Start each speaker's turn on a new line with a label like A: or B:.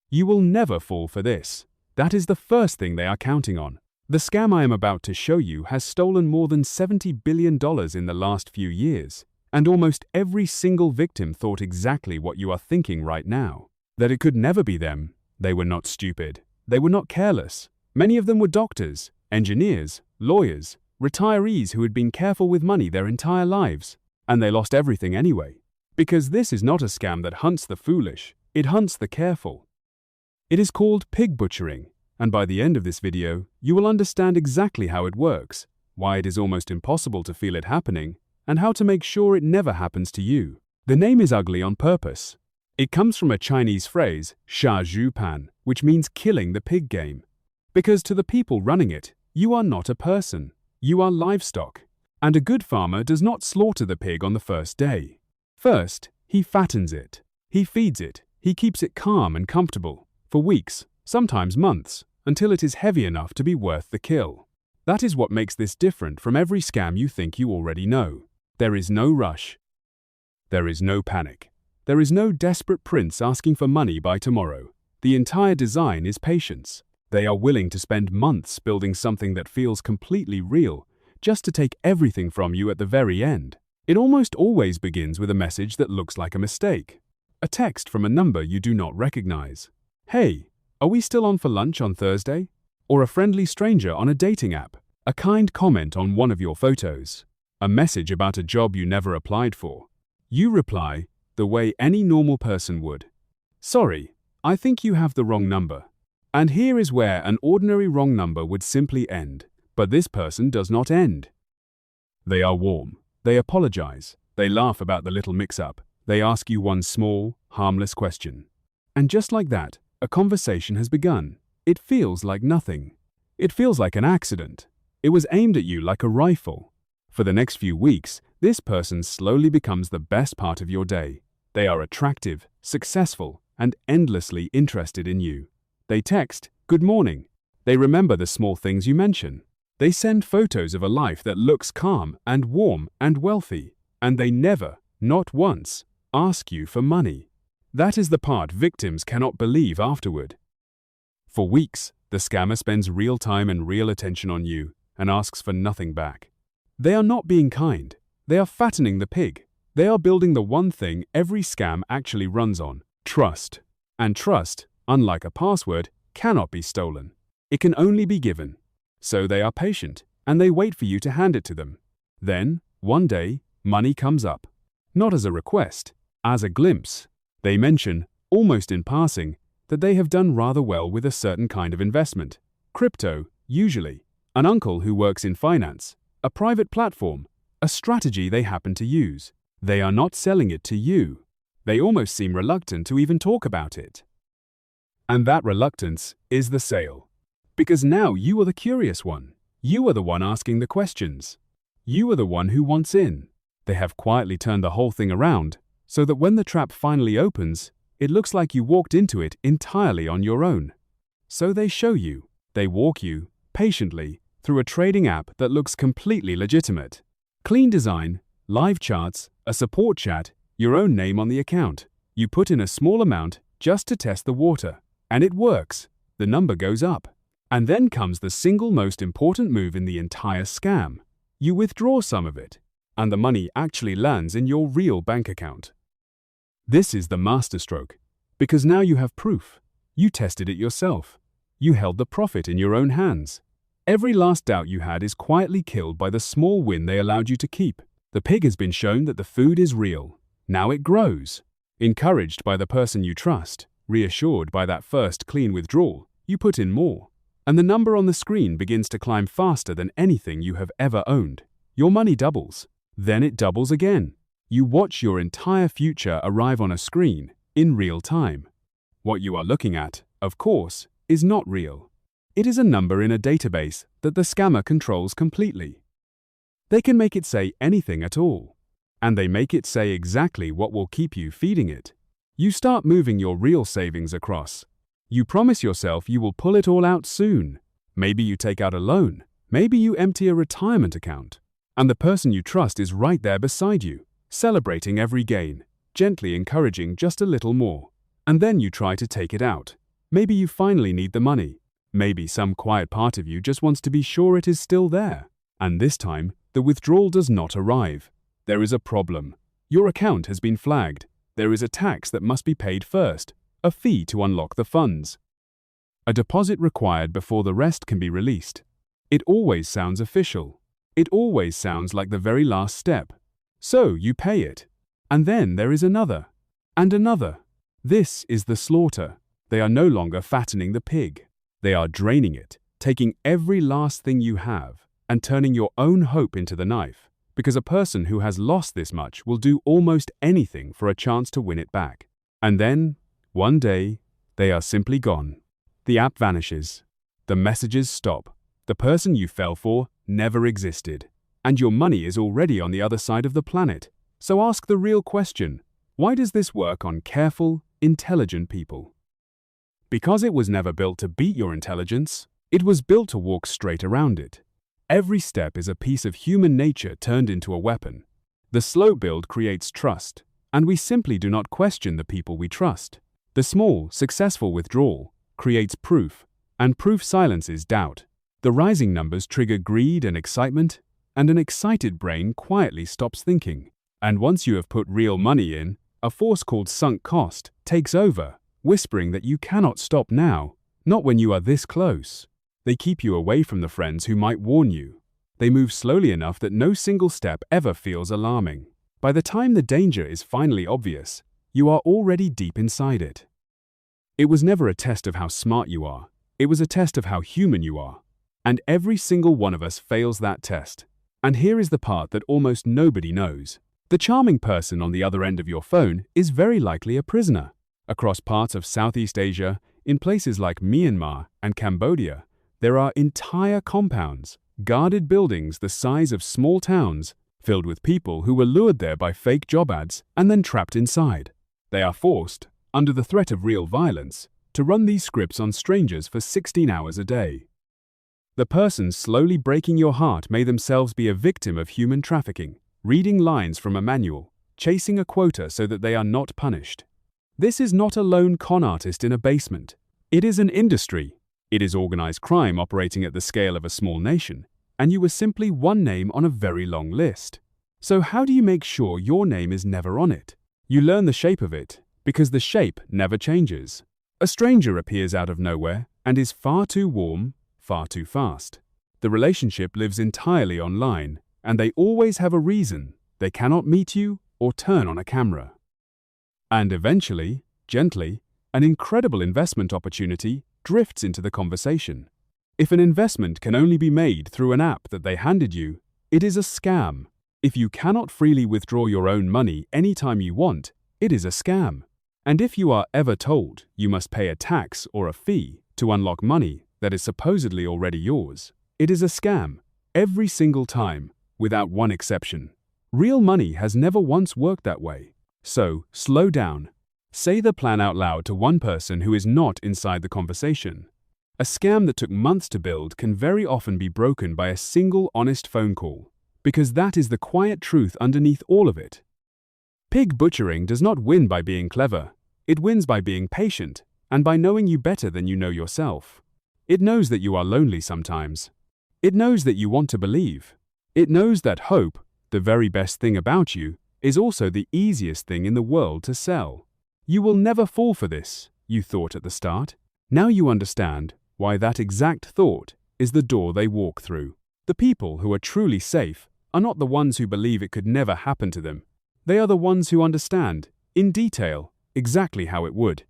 A: You will never fall for this. That is the first thing they are counting on. The scam I am about to show you has stolen more than $70 billion in the last few years, and almost every single victim thought exactly what you are thinking right now. That it could never be them. They were not stupid. They were not careless. Many of them were doctors, engineers, lawyers, retirees who had been careful with money their entire lives, and they lost everything anyway. Because this is not a scam that hunts the foolish, it hunts the careful. It is called pig butchering, and by the end of this video, you will understand exactly how it works, why it is almost impossible to feel it happening, and how to make sure it never happens to you. The name is ugly on purpose. It comes from a Chinese phrase, sha zhu pan, which means killing the pig game. Because to the people running it, you are not a person, you are livestock. And a good farmer does not slaughter the pig on the first day. First, he fattens it. He feeds it. He keeps it calm and comfortable for weeks, sometimes months, until it is heavy enough to be worth the kill. That is what makes this different from every scam you think you already know. There is no rush. There is no panic. There is no desperate prince asking for money by tomorrow. The entire design is patience. They are willing to spend months building something that feels completely real, just to take everything from you at the very end. It almost always begins with a message that looks like a mistake. A text from a number you do not recognize. Hey, are we still on for lunch on Thursday? Or a friendly stranger on a dating app. A kind comment on one of your photos. A message about a job you never applied for. You reply the way any normal person would. Sorry, I think you have the wrong number. And here is where an ordinary wrong number would simply end. But this person does not end. They are warm. They apologize. They laugh about the little mix-up. They ask you one small, harmless question. And just like that, a conversation has begun. It feels like nothing. It feels like an accident. It was aimed at you like a rifle. For the next few weeks, this person slowly becomes the best part of your day. They are attractive, successful, and endlessly interested in you. They text, "Good morning." They remember the small things you mention. They send photos of a life that looks calm and warm and wealthy. And they never, not once, ask you for money. That is the part victims cannot believe afterward. For weeks, the scammer spends real time and real attention on you and asks for nothing back. They are not being kind. They are fattening the pig. They are building the one thing every scam actually runs on: trust. And trust, unlike a password, cannot be stolen. It can only be given. So they are patient, and they wait for you to hand it to them. Then, one day, money comes up. Not as a request, as a glimpse. They mention, almost in passing, that they have done rather well with a certain kind of investment. Crypto, usually. An uncle who works in finance. A private platform. A strategy they happen to use. They are not selling it to you. They almost seem reluctant to even talk about it. And that reluctance is the sale. Because now you are the curious one. You are the one asking the questions. You are the one who wants in. They have quietly turned the whole thing around, so that when the trap finally opens, it looks like you walked into it entirely on your own. So they show you, they walk you, patiently, through a trading app that looks completely legitimate. Clean design, live charts, a support chat, your own name on the account. You put in a small amount just to test the water, and it works. The number goes up. And then comes the single most important move in the entire scam. You withdraw some of it, and the money actually lands in your real bank account. This is the masterstroke, because now you have proof. You tested it yourself. You held the profit in your own hands. Every last doubt you had is quietly killed by the small win they allowed you to keep. The pig has been shown that the food is real. Now it grows. Encouraged by the person you trust, reassured by that first clean withdrawal, you put in more. And the number on the screen begins to climb faster than anything you have ever owned. Your money doubles. Then it doubles again. You watch your entire future arrive on a screen, in real time. What you are looking at, of course, is not real. It is a number in a database that the scammer controls completely. They can make it say anything at all. And they make it say exactly what will keep you feeding it. You start moving your real savings across. You promise yourself you will pull it all out soon. Maybe you take out a loan. Maybe you empty a retirement account. And the person you trust is right there beside you, celebrating every gain, gently encouraging just a little more. And then you try to take it out. Maybe you finally need the money. Maybe some quiet part of you just wants to be sure it is still there. And this time, the withdrawal does not arrive. There is a problem. Your account has been flagged. There is a tax that must be paid first, a fee to unlock the funds, a deposit required before the rest can be released. It always sounds official. It always sounds like the very last step. So you pay it. And then there is another. And another. This is the slaughter. They are no longer fattening the pig. They are draining it, taking every last thing you have, and turning your own hope into the knife, because a person who has lost this much will do almost anything for a chance to win it back. And then, one day, they are simply gone. The app vanishes. The messages stop. The person you fell for never existed. And your money is already on the other side of the planet. So ask the real question: why does this work on careful, intelligent people? Because it was never built to beat your intelligence. It was built to walk straight around it. Every step is a piece of human nature turned into a weapon. The slow build creates trust, and we simply do not question the people we trust. The small, successful withdrawal creates proof, and proof silences doubt. The rising numbers trigger greed and excitement, and an excited brain quietly stops thinking. And once you have put real money in, a force called sunk cost takes over, whispering that you cannot stop now, not when you are this close. They keep you away from the friends who might warn you. They move slowly enough that no single step ever feels alarming. By the time the danger is finally obvious, you are already deep inside it. It was never a test of how smart you are. It was a test of how human you are. And every single one of us fails that test. And here is the part that almost nobody knows. The charming person on the other end of your phone is very likely a prisoner. Across parts of Southeast Asia, in places like Myanmar and Cambodia, there are entire compounds, guarded buildings the size of small towns, filled with people who were lured there by fake job ads and then trapped inside. They are forced, under the threat of real violence, to run these scripts on strangers for 16 hours a day. The persons slowly breaking your heart may themselves be a victim of human trafficking, reading lines from a manual, chasing a quota so that they are not punished. This is not a lone con artist in a basement. It is an industry. It is organized crime operating at the scale of a small nation, and you were simply one name on a very long list. So how do you make sure your name is never on it? You learn the shape of it, because the shape never changes. A stranger appears out of nowhere and is far too warm, far too fast. The relationship lives entirely online, and they always have a reason. They cannot meet you or turn on a camera. And eventually, gently, an incredible investment opportunity drifts into the conversation. If an investment can only be made through an app that they handed you, it is a scam. If you cannot freely withdraw your own money anytime you want, it is a scam. And if you are ever told you must pay a tax or a fee to unlock money that is supposedly already yours, it is a scam. Every single time, without one exception. Real money has never once worked that way. So, slow down. Say the plan out loud to one person who is not inside the conversation. A scam that took months to build can very often be broken by a single honest phone call, because that is the quiet truth underneath all of it. Pig butchering does not win by being clever. It wins by being patient, and by knowing you better than you know yourself. It knows that you are lonely sometimes. It knows that you want to believe. It knows that hope, the very best thing about you, is also the easiest thing in the world to sell. You will never fall for this, you thought at the start. Now you understand why that exact thought is the door they walk through. The people who are truly safe are not the ones who believe it could never happen to them. They are the ones who understand, in detail, exactly how it would.